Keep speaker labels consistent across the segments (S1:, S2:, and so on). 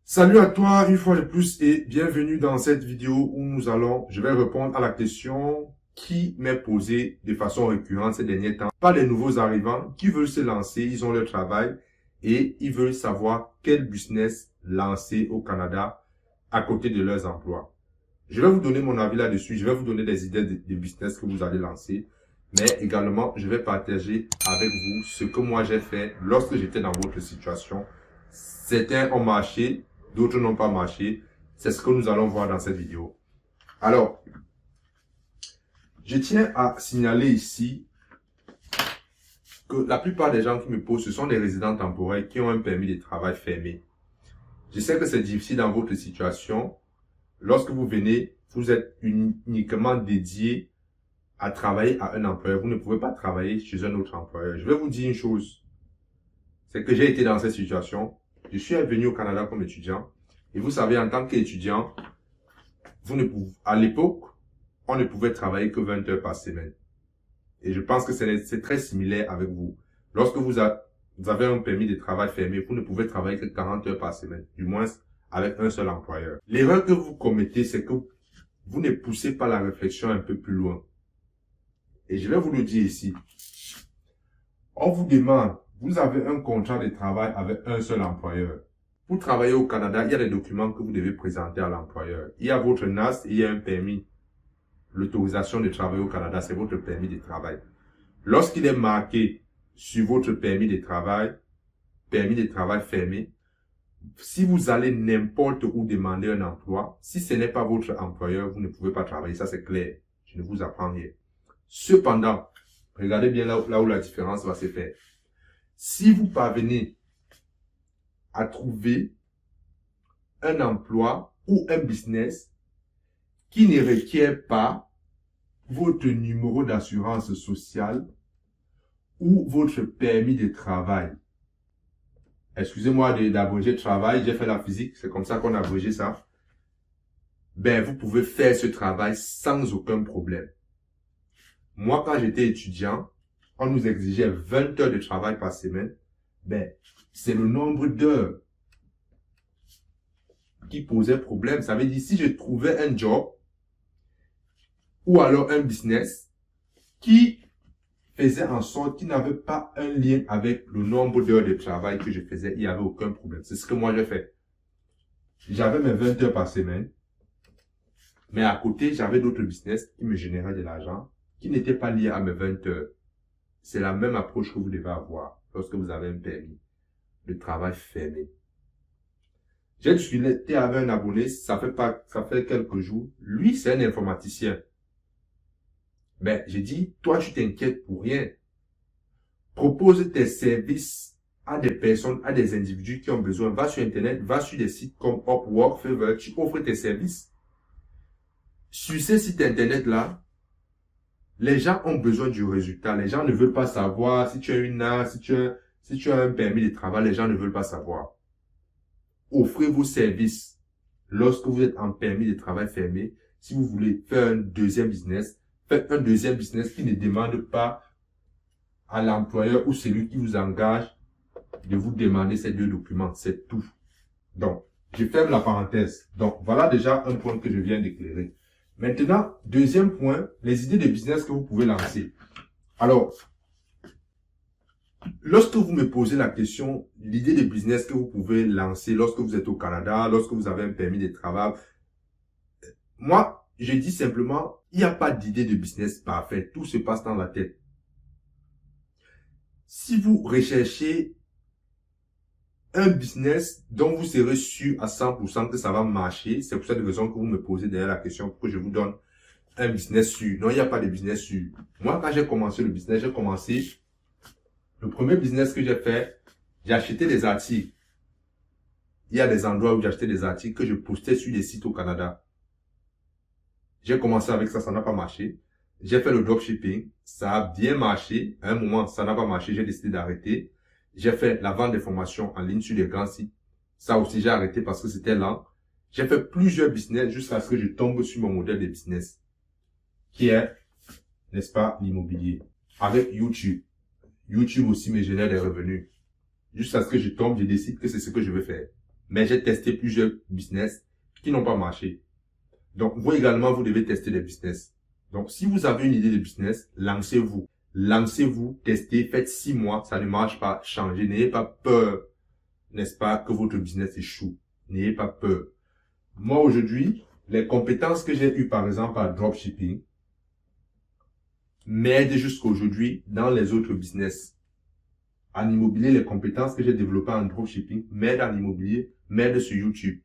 S1: Salut à toi une fois de plus et bienvenue dans cette vidéo où je vais répondre à la question qui m'est posée de façon récurrente ces derniers temps par les nouveaux arrivants qui veulent se lancer, ils ont leur travail et ils veulent savoir quel business lancer au Canada à côté de leurs emplois. Je vais vous donner mon avis là-dessus, je vais vous donner des idées de business que vous allez lancer, mais également je vais partager avec vous ce que moi j'ai fait lorsque j'étais dans votre situation. Certains ont marché, d'autres n'ont pas marché. C'est ce que nous allons voir dans cette vidéo. Alors, je tiens à signaler ici que la plupart des gens qui me posent, ce sont des résidents temporaires qui ont un permis de travail fermé. Je sais que c'est difficile dans votre situation. Lorsque vous venez, vous êtes uniquement dédié à travailler à un employeur. Vous ne pouvez pas travailler chez un autre employeur. Je vais vous dire une chose. C'est que j'ai été dans cette situation. Je suis venu au Canada comme étudiant. Et vous savez, en tant qu'étudiant, à l'époque, on ne pouvait travailler que 20 heures par semaine. Et je pense que c'est très similaire avec vous. Lorsque vous avez un permis de travail fermé, vous ne pouvez travailler que 40 heures par semaine. Du moins, avec un seul employeur. L'erreur que vous commettez, c'est que vous ne poussez pas la réflexion un peu plus loin. Et je vais vous le dire ici. On vous demande, vous avez un contrat de travail avec un seul employeur. Pour travailler au Canada, il y a des documents que vous devez présenter à l'employeur. Il y a votre NAS et il y a un permis. L'autorisation de travailler au Canada, c'est votre permis de travail. Lorsqu'il est marqué sur votre permis de travail fermé, si vous allez n'importe où demander un emploi, si ce n'est pas votre employeur, vous ne pouvez pas travailler. Ça, c'est clair. Je ne vous apprends rien. Cependant, regardez bien là où la différence va se faire. Si vous parvenez à trouver un emploi ou un business qui ne requiert pas votre numéro d'assurance sociale ou votre permis de travail. Excusez-moi d'abréger travail, j'ai fait la physique, c'est comme ça qu'on a abrégé ça. Ben, vous pouvez faire ce travail sans aucun problème. Moi, quand j'étais étudiant, on nous exigeait 20 heures de travail par semaine. Ben, c'est le nombre d'heures qui posait problème. Ça veut dire, si je trouvais un job ou alors un business qui faisait en sorte qu'il n'avait pas un lien avec le nombre d'heures de travail que je faisais, il n'y avait aucun problème. C'est ce que moi j'ai fait. J'avais mes 20 heures par semaine, mais à côté, j'avais d'autres business qui me généraient de l'argent, qui n'étaient pas liés à mes 20 heures. C'est la même approche que vous devez avoir lorsque vous avez un permis de travail fermé. J'ai discuté avec un abonné, ça fait quelques jours. Lui, c'est un informaticien. Ben, j'ai dit, toi, tu t'inquiètes pour rien. Propose tes services à des personnes, à des individus qui ont besoin. Va sur Internet, va sur des sites comme Upwork, Fiverr, tu offres tes services. Sur ces sites Internet-là, les gens ont besoin du résultat. Les gens ne veulent pas savoir si tu as une NAS, si tu as un permis de travail, les gens ne veulent pas savoir. Offrez vos services. Lorsque vous êtes en permis de travail fermé, si vous voulez faire un deuxième business, faites un deuxième business qui ne demande pas à l'employeur ou celui qui vous engage de vous demander ces deux documents. C'est tout. Donc, je ferme la parenthèse. Donc, voilà déjà un point que je viens d'éclairer. Maintenant, deuxième point, les idées de business que vous pouvez lancer. Alors, lorsque vous me posez la question, l'idée de business que vous pouvez lancer lorsque vous êtes au Canada, lorsque vous avez un permis de travail, moi, je dis simplement, il n'y a pas d'idée de business parfaite. Tout se passe dans la tête. Si vous recherchez un business dont vous serez sûr à 100% que ça va marcher, c'est pour cette raison que vous me posez derrière la question pour que je vous donne un business sûr. Non, il n'y a pas de business sûr. Moi, quand j'ai commencé le business, le premier business que j'ai fait, j'ai acheté des articles. Il y a des endroits où j'ai acheté des articles que je postais sur des sites au Canada. J'ai commencé avec ça, ça n'a pas marché. J'ai fait le dropshipping, ça a bien marché. À un moment, ça n'a pas marché, j'ai décidé d'arrêter. J'ai fait la vente des formations en ligne sur les grands sites. Ça aussi, j'ai arrêté parce que c'était lent. J'ai fait plusieurs business jusqu'à ce que je tombe sur mon modèle de business, qui est, n'est-ce pas, l'immobilier. Avec YouTube. YouTube aussi me génère des revenus. Jusqu'à ce que je tombe, je décide que c'est ce que je veux faire. mais j'ai testé plusieurs business qui n'ont pas marché. Donc, vous également, vous devez tester des business. Donc, si vous avez une idée de business, lancez-vous. Lancez-vous, testez, faites 6 mois, ça ne marche pas, changez. N'ayez pas peur, n'est-ce pas, que votre business échoue. N'ayez pas peur. Moi, aujourd'hui, les compétences que j'ai eues, par exemple, à dropshipping, m'aident jusqu'à aujourd'hui dans les autres business. En immobilier, les compétences que j'ai développées en dropshipping m'aident en immobilier, m'aident sur YouTube.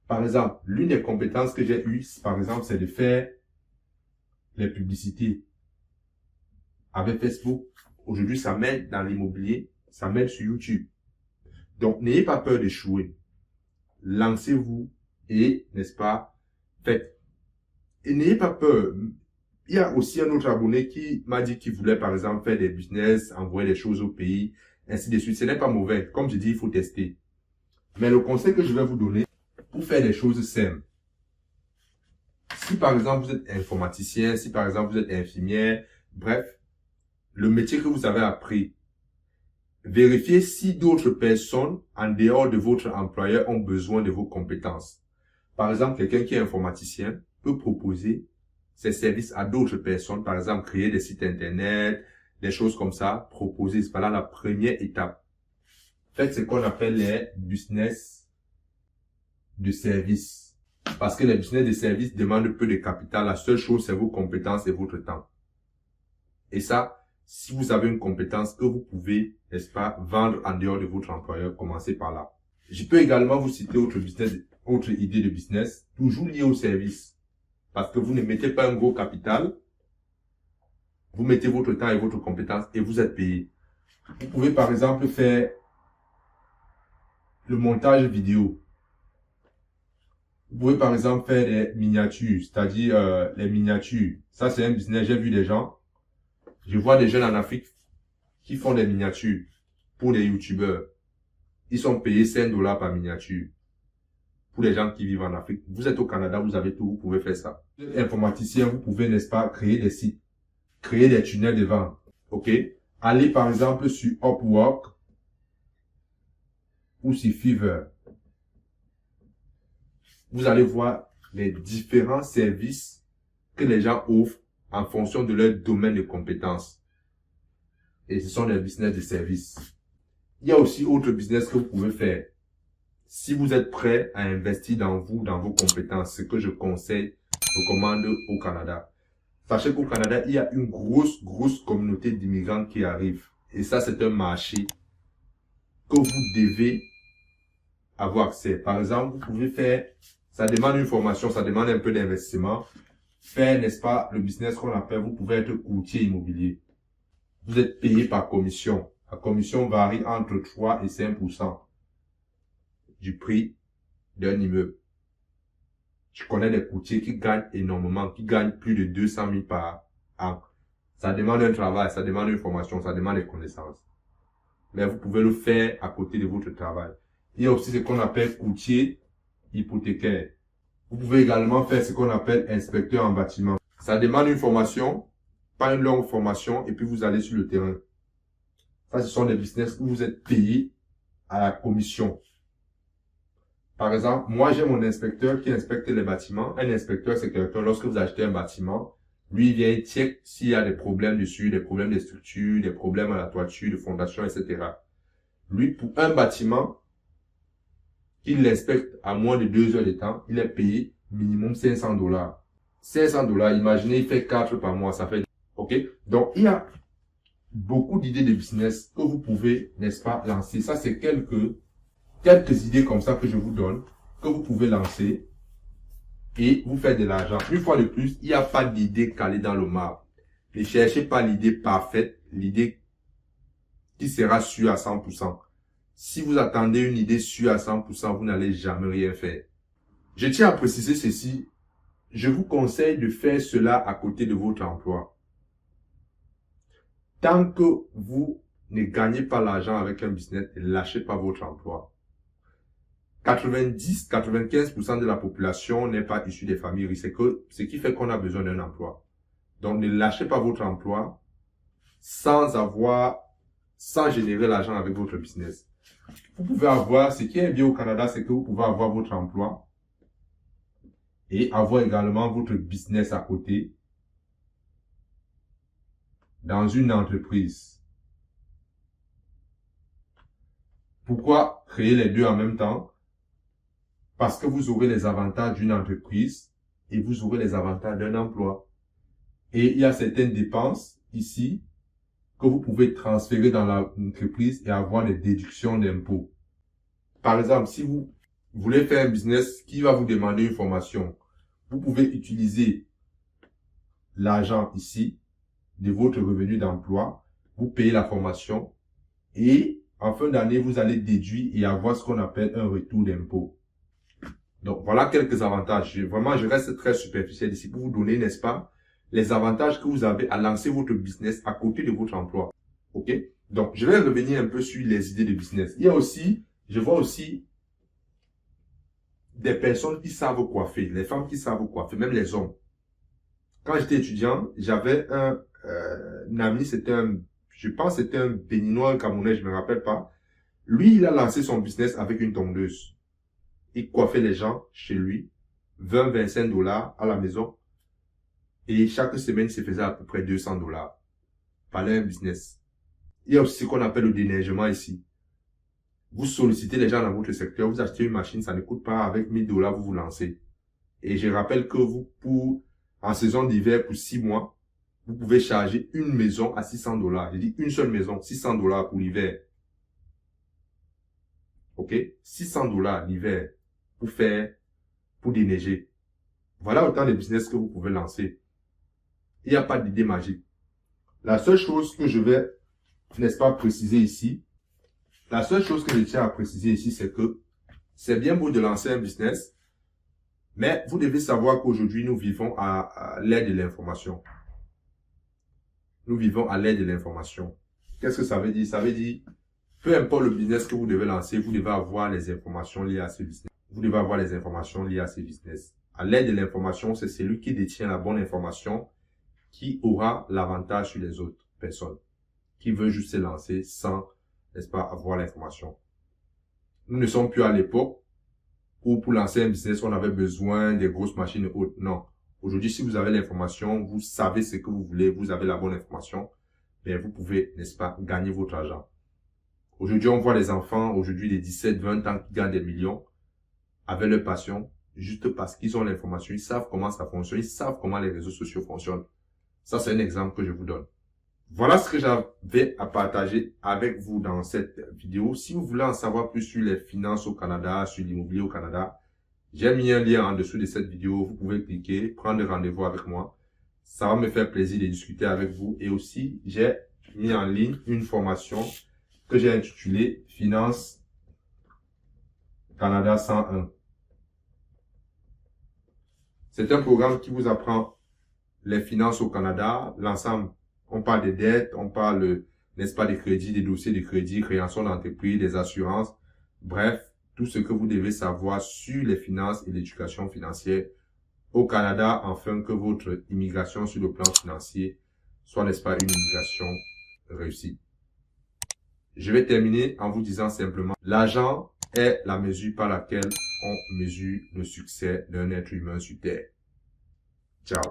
S1: Par exemple, l'une des compétences que j'ai eues, par exemple, c'est de faire les publicités avec Facebook. Aujourd'hui, ça m'aide dans l'immobilier, ça m'aide sur YouTube. Donc, n'ayez pas peur d'échouer. Lancez-vous et, n'est-ce pas, faites. Et n'ayez pas peur. Il y a aussi un autre abonné qui m'a dit qu'il voulait, par exemple, faire des business, envoyer des choses au pays, ainsi de suite. Ce n'est pas mauvais. Comme je dis, il faut tester. Mais le conseil que je vais vous donner, pour faire des choses simples. Si par exemple vous êtes informaticien, si par exemple vous êtes infirmière, bref, le métier que vous avez appris, vérifiez si d'autres personnes en dehors de votre employeur ont besoin de vos compétences. Par exemple, quelqu'un qui est informaticien peut proposer ses services à d'autres personnes, par exemple créer des sites internet, des choses comme ça, proposer, c'est là la première étape. Faites ce qu'on appelle les business de service. Parce que les business de service demandent peu de capital. La seule chose, c'est vos compétences et votre temps. Et ça, si vous avez une compétence que vous pouvez, n'est-ce pas, vendre en dehors de votre employeur, commencez par là. Je peux également vous citer autre idée de business, toujours liée au service. Parce que vous ne mettez pas un gros capital, vous mettez votre temps et votre compétence et vous êtes payé. Vous pouvez par exemple faire le montage vidéo. Vous pouvez par exemple faire des miniatures, c'est-à-dire les miniatures. Ça, c'est un business. J'ai vu des gens, je vois des jeunes en Afrique qui font des miniatures pour les youtubeurs. Ils sont payés 5 $ par miniature. Pour les gens qui vivent en Afrique. Vous êtes au Canada, vous avez tout, vous pouvez faire ça. Vous êtes informaticien, vous pouvez, n'est-ce pas, créer des sites, créer des tunnels de vente. OK? Allez par exemple sur Upwork ou sur Fiverr. Vous allez voir les différents services que les gens offrent en fonction de leur domaine de compétences. Et ce sont des business de services. Il y a aussi autre business que vous pouvez faire. Si vous êtes prêt à investir dans vous, dans vos compétences, ce que je recommande au Canada. Sachez qu'au Canada, il y a une grosse communauté d'immigrants qui arrivent. Et ça, c'est un marché que vous devez avoir accès. Par exemple, vous pouvez faire, ça demande une formation, ça demande un peu d'investissement. Faire, n'est-ce pas, le business qu'on appelle, vous pouvez être courtier immobilier. Vous êtes payé par commission. La commission varie entre 3 et 5% du prix d'un immeuble. Je connais des courtiers qui gagnent énormément, qui gagnent plus de 200 000 par an. Ça demande un travail, ça demande une formation, ça demande des connaissances. Mais vous pouvez le faire à côté de votre travail. Il y a aussi ce qu'on appelle courtier hypothécaire. Vous pouvez également faire ce qu'on appelle inspecteur en bâtiment. Ça demande une formation, pas une longue formation, et puis vous allez sur le terrain. Ça, ce sont des business où vous êtes payé à la commission. Par exemple, moi, j'ai mon inspecteur qui inspecte les bâtiments. Un inspecteur, c'est quelqu'un, lorsque vous achetez un bâtiment, lui, il vient check s'il y a des problèmes dessus, des problèmes de structure, des problèmes à la toiture, de fondation, etc. Lui, pour un bâtiment, qu'il l'inspecte à moins de 2 heures de temps, il est payé minimum 500 $. 500 $, imaginez, il fait 4 par mois, ça fait, ok? Donc, il y a beaucoup d'idées de business que vous pouvez, n'est-ce pas, lancer. Ça, c'est quelques idées comme ça que je vous donne, que vous pouvez lancer et vous faire de l'argent. Une fois de plus, il n'y a pas d'idée calée dans le marbre. Ne cherchez pas l'idée parfaite, l'idée qui sera sûre à 100%. Si vous attendez une idée sûre à 100%, vous n'allez jamais rien faire. Je tiens à préciser ceci. Je vous conseille de faire cela à côté de votre emploi. Tant que vous ne gagnez pas l'argent avec un business, ne lâchez pas votre emploi. 90-95% de la population n'est pas issue des familles riches. C'est ce qui fait qu'on a besoin d'un emploi. Donc, ne lâchez pas votre emploi sans générer l'argent avec votre business. Vous pouvez avoir, ce qui est bien au Canada, c'est que vous pouvez avoir votre emploi et avoir également votre business à côté dans une entreprise. Pourquoi créer les deux en même temps? Parce que vous aurez les avantages d'une entreprise et vous aurez les avantages d'un emploi. Et il y a certaines dépenses ici que vous pouvez transférer dans l'entreprise et avoir des déductions d'impôts. Par exemple, si vous voulez faire un business qui va vous demander une formation, vous pouvez utiliser l'argent ici de votre revenu d'emploi, vous payez la formation et en fin d'année, vous allez déduire et avoir ce qu'on appelle un retour d'impôt. Donc, voilà quelques avantages. Vraiment, je reste très superficiel ici pour vous donner, n'est-ce pas, les avantages que vous avez à lancer votre business à côté de votre emploi. OK? Donc, je vais revenir un peu sur les idées de business. Il y a aussi, je vois aussi des personnes qui savent coiffer, les femmes qui savent coiffer, même les hommes. Quand j'étais étudiant, j'avais un ami, je pense c'était un Béninois, un Camerounais, je me rappelle pas. Lui, il a lancé son business avec une tondeuse. Il coiffait les gens chez lui, 20-25 $ à la maison. Et chaque semaine, il se faisait à peu près 200 $. Fallait un business. Il y a aussi ce qu'on appelle le déneigement ici. Vous sollicitez les gens dans votre secteur, vous achetez une machine, ça ne coûte pas, avec 1000 $, vous vous lancez. Et je rappelle que vous, en saison d'hiver, pour 6 mois, vous pouvez charger une maison à 600 $. J'ai dit une seule maison, 600 $ pour l'hiver. OK? 600 $ l'hiver pour déneiger. Voilà autant de business que vous pouvez lancer. Il n'y a pas d'idée magique. La seule chose que je vais, n'est-ce pas, préciser ici, la seule chose que je tiens à préciser ici, c'est que c'est bien beau de lancer un business, mais vous devez savoir qu'aujourd'hui, nous vivons à l'ère de l'information. Nous vivons à l'ère de l'information. Qu'est-ce que ça veut dire? Ça veut dire, peu importe le business que vous devez lancer, vous devez avoir les informations liées à ce business. Vous devez avoir les informations liées à ce business. À l'aide de l'information, c'est celui qui détient la bonne information qui aura l'avantage sur les autres personnes, qui veut juste se lancer sans, n'est-ce pas, avoir l'information. Nous ne sommes plus à l'époque où pour lancer un business, on avait besoin des grosses machines et autres. Non. Aujourd'hui, si vous avez l'information, vous savez ce que vous voulez, vous avez la bonne information, bien vous pouvez, n'est-ce pas, gagner votre argent. Aujourd'hui, on voit les enfants, aujourd'hui, des 17-20 ans qui gagnent des millions avec leur passion, juste parce qu'ils ont l'information, ils savent comment ça fonctionne, ils savent comment les réseaux sociaux fonctionnent. Ça, c'est un exemple que je vous donne. Voilà ce que j'avais à partager avec vous dans cette vidéo. Si vous voulez en savoir plus sur les finances au Canada, sur l'immobilier au Canada, j'ai mis un lien en dessous de cette vidéo. Vous pouvez cliquer, prendre rendez-vous avec moi. Ça va me faire plaisir de discuter avec vous. Et aussi, j'ai mis en ligne une formation que j'ai intitulée Finance Canada 101. C'est un programme qui vous apprend les finances au Canada, l'ensemble. On parle des dettes, on parle, n'est-ce pas, des crédits, des dossiers de crédit, création d'entreprise, des assurances. Bref, tout ce que vous devez savoir sur les finances et l'éducation financière au Canada, afin que votre immigration sur le plan financier soit, n'est-ce pas, une immigration réussie. Je vais terminer en vous disant simplement, l'argent est la mesure par laquelle on mesure le succès d'un être humain sur Terre. Ciao.